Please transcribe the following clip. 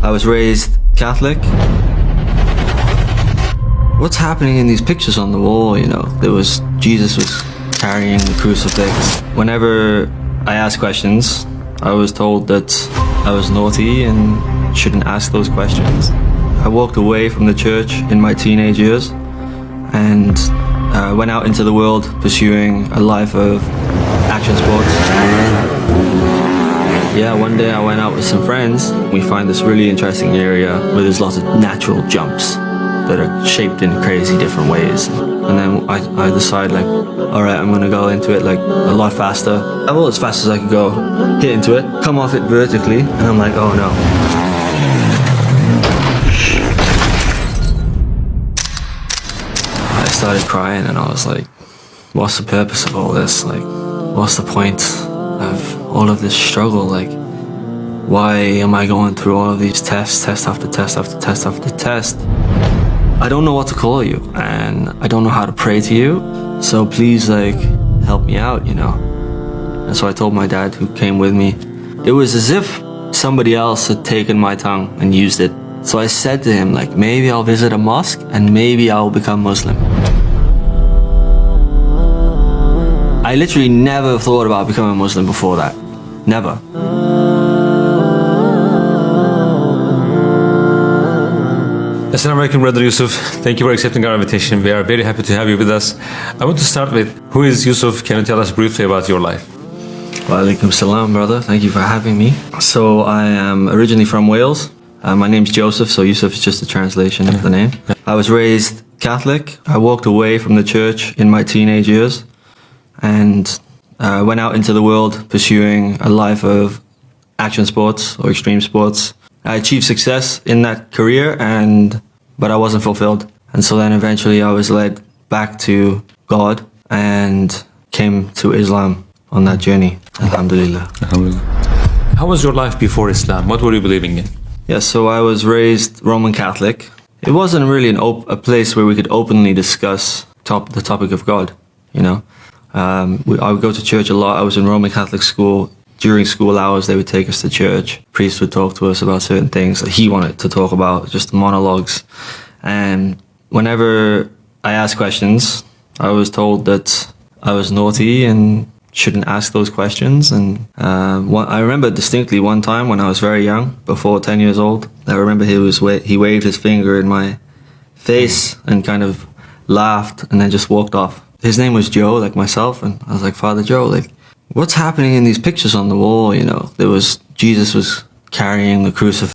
I was raised Catholic. What's happening in these pictures on the wall, Jesus was carrying the crucifix. Whenever I asked questions, I was told that I was naughty and shouldn't ask those questions. I walked away from the church in my teenage years and went out into the world pursuing a life of action sports. Yeah, one day I went out with some friends. We find this really interesting area where there's lots of natural jumps that are shaped in crazy different ways. And then I decide all right, I'm gonna go into it a lot faster. I go as fast as I could go, hit into it, come off it vertically, and I'm like, oh no. I started crying and I was like, what's the purpose of all this? What's the point of all of this struggle? Why am I going through all of these tests, test after test after test after test? I don't know what to call you, and I don't know how to pray to you, so please, help me out, And so I told my dad, who came with me. It was as if somebody else had taken my tongue and used it. So I said to him, maybe I'll visit a mosque, and maybe I'll become Muslim. I literally never thought about becoming a Muslim before that. Never. Assalamu alaikum, Brother Yusuf. Thank you for accepting our invitation. We are very happy to have you with us. I want to start with, who is Yusuf? Can you tell us briefly about your life? Wa alaikum salam, brother. Thank you for having me. So I am originally from Wales. My name's Joseph, so Yusuf is just a translation of the name. I was raised Catholic. I walked away from the church in my teenage years and went out into the world pursuing a life of action sports or extreme sports. I achieved success in that career, but I wasn't fulfilled. And so then eventually I was led back to God and came to Islam on that journey. Alhamdulillah. How was your life before Islam? What were you believing in? Yeah, so I was raised Roman Catholic. It wasn't really a place where we could openly discuss the topic of God, I would go to church a lot. I was in Roman Catholic school. During school hours, they would take us to church. Priest would talk to us about certain things that he wanted to talk about, just monologues. And whenever I asked questions, I was told that I was naughty and shouldn't ask those questions. And I remember distinctly one time when I was very young, before 10 years old, I remember he waved his finger in my face and kind of laughed and then just walked off. His name was Joe, like myself, and I was like, Father Joe, what's happening in these pictures on the wall, Jesus was carrying the crucifix.